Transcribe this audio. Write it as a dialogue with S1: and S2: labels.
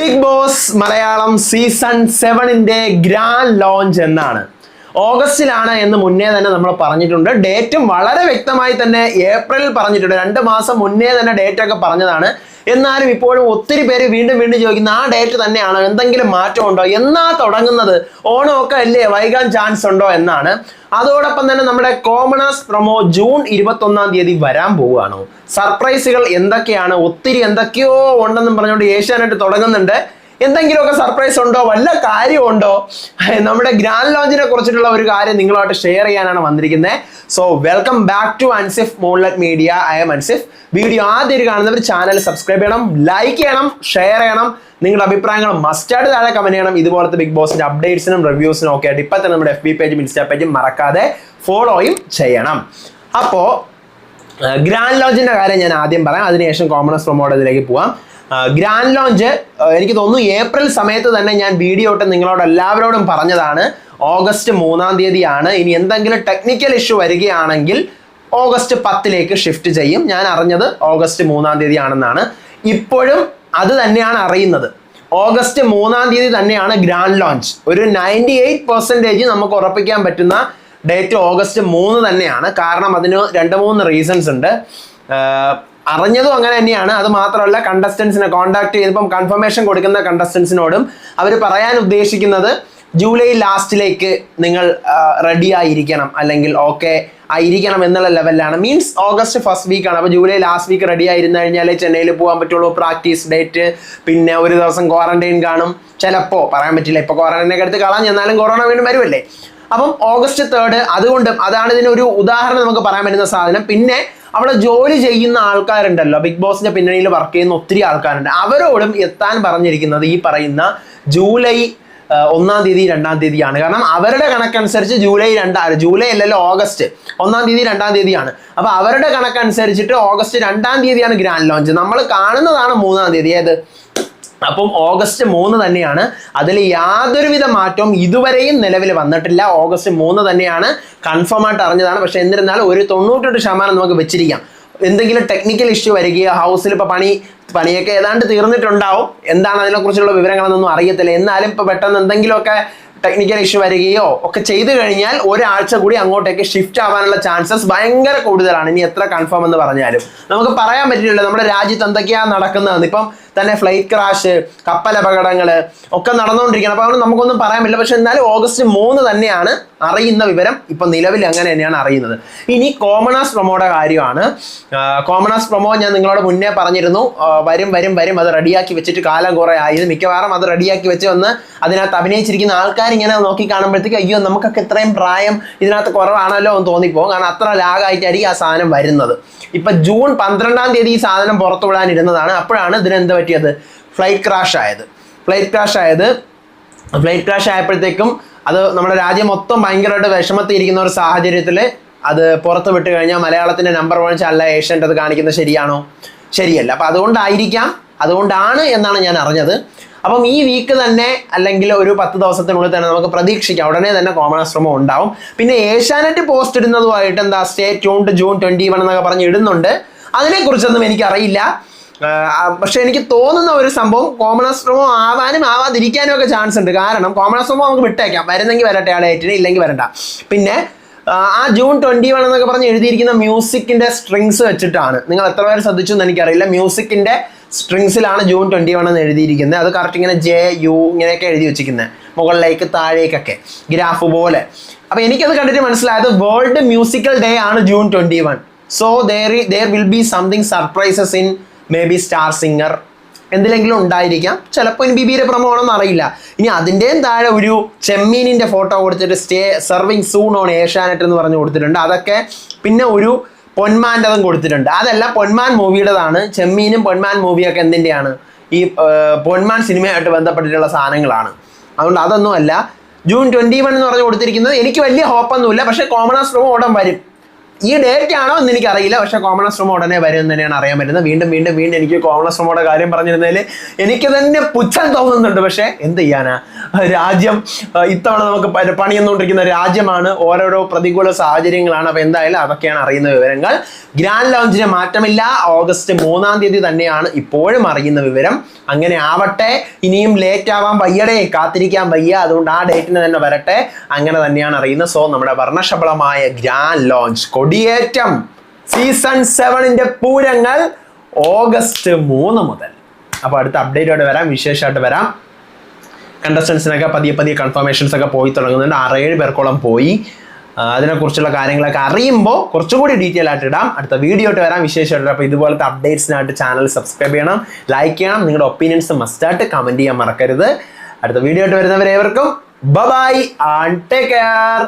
S1: Big boss Malayalam season 7ന്റെ grand launch എന്നാണ്. ഓഗസ്റ്റിലാണ് എന്ന് മുന്നേ തന്നെ നമ്മൾ പറഞ്ഞിട്ടുണ്ട്. ഡേറ്റും വളരെ വ്യക്തമായി തന്നെ ഏപ്രിലിൽ പറഞ്ഞിട്ടുണ്ട്. 2 മാസം മുന്നേ തന്നെ ഡേറ്റ് ഒക്കെ പറഞ്ഞതാണ്. എന്നാലും ഇപ്പോഴും ഒത്തിരി പേര് വീണ്ടും ചോദിക്കുന്ന ആ ഡേറ്റ് തന്നെയാണ്, എന്തെങ്കിലും മാറ്റം ഉണ്ടോ, എന്നാ തുടങ്ങുന്നത്, ഓണമൊക്കെ അല്ലേ, വൈകാൻ ചാൻസ് ഉണ്ടോ എന്നാണ്. അതോടൊപ്പം തന്നെ നമ്മുടെ കോമണേഴ്സ് പ്രൊമോ ജൂൺ 21-ാം തീയതി വരാൻ പോവുകയാണോ, സർപ്രൈസുകൾ എന്തൊക്കെയാണ്, ഒത്തിരി എന്തൊക്കെയോ ഉണ്ടെന്നും പറഞ്ഞുകൊണ്ട് ഏഷ്യാനെറ്റ് തുടങ്ങുന്നുണ്ട്. എന്തെങ്കിലുമൊക്കെ സർപ്രൈസ് ഉണ്ടോ, വല്ല കാര്യമുണ്ടോ, നമ്മുടെ ഗ്രാൻഡ് ലോഞ്ചിനെ കുറിച്ചിട്ടുള്ള ഒരു കാര്യം നിങ്ങളുമായിട്ട് ഷെയർ ചെയ്യാനാണ് വന്നിരിക്കുന്നത്. So welcome back to Ansif Moonlight Media. I am Ansif. Video ആദ്യം കാണുന്നവർ ചാനൽ സബ്സ്ക്രൈബ് ചെയ്യണം, ലൈക്ക് ചെയ്യണം, ഷെയർ ചെയ്യണം. നിങ്ങളുടെ അഭിപ്രായങ്ങൾ മസ്റ്റായിട്ട് താഴെ കമന്റ് ചെയ്യണം. ഇതുപോലത്തെ ബിഗ് ബോസിന്റെ അപ്ഡേറ്റ്സിനും റിവ്യൂസിനും ഒക്കെ ആയിട്ട് ഇപ്പം തന്നെ നമ്മുടെ FB പേജും ഇൻസ്റ്റാ പേജും മറക്കാതെ ഫോളോയും ചെയ്യണം. അപ്പോൾ ഗ്രാൻഡ് ലോഞ്ചിന്റെ കാര്യം ഞാൻ ആദ്യം പറയാം, അതിനുശേഷം കോമണേഴ്സ് പ്രൊമോയുടെ ഇതിലേക്ക് പോവാം. ഗ്രാൻഡ് ലോഞ്ച് എനിക്ക് തോന്നുന്നു ഏപ്രിൽ സമയത്ത് തന്നെ ഞാൻ വീഡിയോ ഇട്ട് നിങ്ങളോട് എല്ലാവരോടും പറഞ്ഞതാണ്. ഓഗസ്റ്റ് 3-ാം തീയതിയാണ്. ഇനി എന്തെങ്കിലും ടെക്നിക്കൽ ഇഷ്യൂ വരികയാണെങ്കിൽ ഓഗസ്റ്റ് 10-ലേക്ക് ഷിഫ്റ്റ് ചെയ്യും. ഞാൻ അറിഞ്ഞത് ഓഗസ്റ്റ് 3-ാം തീയതി ആണെന്നാണ്. ഇപ്പോഴും അത് തന്നെയാണ് അറിയുന്നത്. ഓഗസ്റ്റ് 3-ാം തീയതി തന്നെയാണ് ഗ്രാൻഡ് ലോഞ്ച്. ഒരു 98% നമുക്ക് ഉറപ്പിക്കാൻ പറ്റുന്ന ഡേറ്റ് ഓഗസ്റ്റ് 3 തന്നെയാണ്. കാരണം അതിന് 2-3 റീസൺസ് ഉണ്ട്. അറിഞ്ഞതും അങ്ങനെ തന്നെയാണ്. അത് മാത്രമല്ല, കണ്ടസ്റ്റൻസിനെ കോൺടാക്ട് ചെയ്തപ്പം കൺഫർമേഷൻ കൊടുക്കുന്ന കണ്ടസ്റ്റൻസിനോടും അവർ പറയാൻ ഉദ്ദേശിക്കുന്നത് ജൂലൈ ലാസ്റ്റിലേക്ക് നിങ്ങൾ റെഡി ആയിരിക്കണം, അല്ലെങ്കിൽ ഓക്കെ ആയിരിക്കണം എന്നുള്ള ലെവലിലാണ്. മീൻസ് ഓഗസ്റ്റ് ഫസ്റ്റ് വീക്കാണ്. അപ്പോൾ ജൂലൈ ലാസ്റ്റ് വീക്ക് റെഡി ആയിരുന്നു കഴിഞ്ഞാലേ ചെന്നൈയിൽ പോകാൻ പറ്റുള്ളൂ. പ്രാക്ടീസ് ഡേറ്റ്, പിന്നെ ഒരു ദിവസം ക്വാറന്റൈൻ കാണും. ചിലപ്പോൾ പറയാൻ പറ്റില്ല, ഇപ്പോൾ ക്വാറന്റൈനൊക്കെ എടുത്ത് കളഞ്ഞ്, എന്നാലും കൊറോണ വീണ്ടും വരുമല്ലേ. അപ്പം ഓഗസ്റ്റ് 3 അതുകൊണ്ടും അതാണ് ഇതിനൊരു ഉദാഹരണം നമുക്ക് പറയാൻ പറ്റുന്ന സാധനം. പിന്നെ അവിടെ ജോലി ചെയ്യുന്ന ആൾക്കാരുണ്ടല്ലോ, ബിഗ് ബോസിന്റെ പിന്നണിയിൽ വർക്ക് ചെയ്യുന്ന ഒത്തിരി ആൾക്കാരുണ്ട്. അവരോടും എത്താൻ പറഞ്ഞിരിക്കുന്നത് ഈ പറയുന്ന ജൂലൈ 1-ാം തീയതി 2-ാം തീയതിയാണ്. കാരണം അവരുടെ കണക്കനുസരിച്ച് ജൂലൈ അല്ലല്ലോ, ഓഗസ്റ്റ് 1-ാം തീയതി 2-ാം തീയതിയാണ്. അപ്പൊ അവരുടെ കണക്കനുസരിച്ചിട്ട് ഓഗസ്റ്റ് 2-ാം തീയതിയാണ് ഗ്രാൻഡ് ലോഞ്ച്. നമ്മൾ കാണുന്നതാണ് 3-ാം തീയതി. ഏത് അപ്പം ഓഗസ്റ്റ് 3 തന്നെയാണ്. അതിൽ യാതൊരുവിധ മാറ്റവും ഇതുവരെയും നിലവിൽ വന്നിട്ടില്ല. ഓഗസ്റ്റ് 3 തന്നെയാണ്, കൺഫേം ആയിട്ട് അറിഞ്ഞതാണ്. പക്ഷെ എന്നിരുന്നാലും ഒരു 98% നമുക്ക് വെച്ചിരിക്കാം. എന്തെങ്കിലും ടെക്നിക്കൽ ഇഷ്യൂ വരികയോ, ഹൗസിൽ ഇപ്പോൾ പണിയൊക്കെ ഏതാണ്ട് തീർന്നിട്ടുണ്ടാവും. എന്താണ് അതിനെക്കുറിച്ചുള്ള വിവരങ്ങളൊന്നും അറിയത്തില്ല. എന്നാലും ഇപ്പോൾ പെട്ടെന്ന് എന്തെങ്കിലുമൊക്കെ ടെക്നിക്കൽ ഇഷ്യൂ വരികയോ ഒക്കെ ചെയ്തു കഴിഞ്ഞാൽ ഒരാഴ്ച കൂടി അങ്ങോട്ടേക്ക് ഷിഫ്റ്റ് ആവാനുള്ള ചാൻസസ് ഭയങ്കര കൂടുതലാണ്. ഇനി എത്ര കൺഫേം എന്ന് പറഞ്ഞാലും നമുക്ക് പറയാൻ പറ്റില്ല. നമ്മുടെ രാജ്യത്ത് എന്തൊക്കെയാണ് നടക്കുന്നതെന്ന്. ഇപ്പം തന്നെ ഫ്ലൈറ്റ് ക്രാഷ്, കപ്പൽ അപകടങ്ങൾ ഒക്കെ നടന്നുകൊണ്ടിരിക്കുകയാണ്. അപ്പോൾ അതുകൊണ്ട് നമുക്കൊന്നും പറയാൻ പറ്റില്ല. പക്ഷെ എന്നാലും ഓഗസ്റ്റ് 3 തന്നെയാണ് അറിയുന്ന വിവരം. ഇപ്പം നിലവിൽ അങ്ങനെ തന്നെയാണ് അറിയുന്നത്. ഇനി കോമണേഴ്സ് പ്രൊമോയുടെ കാര്യമാണ്. കോമണേഴ്സ് പ്രൊമോ ഞാൻ നിങ്ങളോട് മുന്നേ പറഞ്ഞിരുന്നു, വരും അത് റെഡിയാക്കി വെച്ചിട്ട് കാലം കുറേ ആയത്. മിക്കവാറും അത് റെഡിയാക്കി വെച്ച് വന്ന് അതിനകത്ത് അഭിനയിച്ചിരിക്കുന്ന ആൾക്കാർ ഇങ്ങനെ നോക്കി കാണുമ്പോഴത്തേക്ക് അയ്യോ നമുക്കൊക്കെ ഇത്രയും പ്രായം ഇതിനകത്ത് കുറവാണല്ലോ എന്ന് തോന്നിപ്പോകും. കാരണം അത്ര ലാഗായിട്ടായിരിക്കും ആ സാധനം വരുന്നത്. ഇപ്പം ജൂൺ 12-ാം തീയതി ഈ സാധനം പുറത്തു വിടാനിരുന്നതാണ്. അപ്പോഴാണ് ഇതിനെന്ത് പറ്റിയത്, ഫ്ലൈറ്റ് ക്രാഷ് ആയപ്പോഴത്തേക്കും അത് നമ്മുടെ രാജ്യം മൊത്തം ഭയങ്കരമായിട്ട് വിഷമത്തിയിരിക്കുന്ന ഒരു സാഹചര്യത്തിൽ അത് പുറത്ത് വിട്ട് കഴിഞ്ഞാൽ മലയാളത്തിൻ്റെ നമ്പർ 1 ചാനൽ ഏഷ്യാനെറ്റ് അത് കാണിക്കുന്നത് ശരിയാണോ? ശരിയല്ല. അപ്പം അതുകൊണ്ടാണ് എന്നാണ് ഞാൻ അറിഞ്ഞത്. അപ്പം ഈ വീക്ക് തന്നെ, അല്ലെങ്കിൽ ഒരു 10 ദിവസത്തിനുള്ളിൽ തന്നെ നമുക്ക് പ്രതീക്ഷിക്കാം ഉടനെ തന്നെ കോമണേഴ്സ് പ്രൊമോ ഉണ്ടാവും. പിന്നെ ഏഷ്യാനെറ്റ് പോസ്റ്റ് ഇടുന്നതുമായിട്ട് എന്താ സ്റ്റേ ട്യൂൺഡ് ജൂൺ 21 എന്നൊക്കെ പറഞ്ഞ് ഇടുന്നുണ്ട്. അതിനെക്കുറിച്ചൊന്നും എനിക്കറിയില്ല. പക്ഷെ എനിക്ക് തോന്നുന്ന ഒരു സംഭവം, കോമണേഴ്സ് പ്രൊമോ ആവാനും ആവാതിരിക്കാനും ഒക്കെ ചാൻസ് ഉണ്ട്. കാരണം കോമണേഴ്സ് പ്രൊമോ നമുക്ക് വിട്ടേക്കാം, വരുന്നെങ്കിൽ വരട്ടെ, ആ ഡേറ്റിന്, ഇല്ലെങ്കിൽ വരണ്ട. പിന്നെ ആ ജൂൺ 21 എന്നൊക്കെ പറഞ്ഞ് എഴുതിയിരിക്കുന്ന മ്യൂസിക്കിന്റെ സ്ട്രിങ്സ് വെച്ചിട്ടാണ്. നിങ്ങൾ എത്ര പേര് ശ്രദ്ധിച്ചു എന്ന് എനിക്കറിയില്ല. മ്യൂസിക്കിന്റെ സ്ട്രിങ്സിലാണ് ജൂൺ 21 എന്ന് എഴുതിയിരിക്കുന്നത്. അത് കറക്റ്റ് ഇങ്ങനെ JU ഇങ്ങനെയൊക്കെ എഴുതി വെച്ചിരിക്കുന്നത്, മുകളിലേക്ക് താഴേക്കൊക്കെ ഗ്രാഫ് പോലെ. അപ്പൊ എനിക്കത് കണ്ടിട്ട് മനസ്സിലായത് വേൾഡ് മ്യൂസിക്കൽ ഡേ ആണ് June 21. So there will be something surprises in maybe star singer എന്തിലെങ്കിലും ഉണ്ടായിരിക്കാം. ചിലപ്പോൾ ഇനി ബിബിയുടെ പ്രൊമോ ആണെന്ന് അറിയില്ല. ഇനി അതിൻ്റെയും താഴെ ഒരു ചെമ്മീനിൻ്റെ ഫോട്ടോ കൊടുത്തിട്ട് stay serving soon on Asianet എന്ന് പറഞ്ഞ് കൊടുത്തിട്ടുണ്ട്. അതൊക്കെ പിന്നെ ഒരു പൊന്മാൻ്റെതും കൊടുത്തിട്ടുണ്ട്. അതല്ല, പൊന്മാൻ മൂവിയുടേതാണ്. ചെമ്മീനും പൊന്മാൻ മൂവിയൊക്കെ എന്തിൻ്റെയാണ്, ഈ പൊന്മാൻ സിനിമയായിട്ട് ബന്ധപ്പെട്ടിട്ടുള്ള സാധനങ്ങളാണ്. അതുകൊണ്ട് അതൊന്നും അല്ല. ജൂൺ 21 എന്ന് പറഞ്ഞ് കൊടുത്തിരിക്കുന്നത് എനിക്ക് വലിയ ഹോപ്പൊന്നുമില്ല. പക്ഷേ കോമണേഴ്സ് പ്രൊമോ ഉടൻ വരും. ഈ ഡേറ്റ് ആണോ എന്ന് എനിക്കറിയില്ല. പക്ഷെ കോമണേഴ്സ് പ്രൊമോ ഉടനെ വരും എന്ന് തന്നെയാണ് അറിയാൻ പറ്റുന്നത്. വീണ്ടും എനിക്ക് കോമണേഴ്സ് പ്രൊമോയുടെ കാര്യം പറഞ്ഞിരുന്നതിൽ എനിക്ക് തന്നെ പുച്ഛം തോന്നുന്നുണ്ട്. പക്ഷെ എന്ത് ചെയ്യാനാ, രാജ്യം ഇത്തവണ നമുക്ക് പണിയെന്നുകൊണ്ടിരിക്കുന്ന രാജ്യമാണ്. ഓരോരോ പ്രതികൂല സാഹചര്യങ്ങളാണ്. അപ്പൊ എന്തായാലും അതൊക്കെയാണ് അറിയുന്ന വിവരങ്ങൾ. ഗ്രാൻഡ് ലോഞ്ചിന് മാറ്റമില്ല. ഓഗസ്റ്റ് 3-ാം തീയതി തന്നെയാണ് ഇപ്പോഴും അറിയുന്ന വിവരം. അങ്ങനെ ആവട്ടെ. ഇനിയും ലേറ്റ് ആവാൻ വയ്യടേ, കാത്തിരിക്കാൻ വയ്യ. അതുകൊണ്ട് ആ ഡേറ്റിന് തന്നെ വരട്ടെ. അങ്ങനെ തന്നെയാണ് അറിയുന്നത്. സോ നമ്മുടെ വർണ്ണശബളമായ ഗ്രാൻഡ് ലോഞ്ച്, കൊടിയേറ്റം, സീസൺ 7ന്റെ പൂരങ്ങൾ ഓഗസ്റ്റ് 3 മുതൽ. അപ്പോൾ അടുത്ത അപ്ഡേറ്റോടെ വരാം, വിശേഷമായിട്ട് വരാം. കണ്ടസ്റ്റൻസിനൊക്കെ പതിയെ കൺഫർമേഷൻസ് ഒക്കെ പോയി തുടങ്ങുന്നുണ്ട്. 6-7 പേർക്കോളം പോയി. അതിനെക്കുറിച്ചുള്ള കാര്യങ്ങളൊക്കെ അറിയുമ്പോൾ കുറച്ചുകൂടി ഡീറ്റെയിൽ ആയിട്ട് ഇടാം. അടുത്ത വീഡിയോ ആയിട്ട് വരാം, വിശേഷമായിട്ട്. അപ്പോൾ ഇതുപോലത്തെ അപ്ഡേറ്റ്സിനായിട്ട് ചാനൽ സബ്സ്ക്രൈബ് ചെയ്യണം, ലൈക്ക് ചെയ്യണം. നിങ്ങളുടെ ഒപ്പീനിയൻസ് മസ്റ്റായിട്ട് കമൻറ്റ് ചെയ്യാൻ മറക്കരുത്. അടുത്ത വീഡിയോ ആയിട്ട് വരുന്നവരേവർക്കും ബൈ ആൻഡ് ടേക്ക് കെയർ.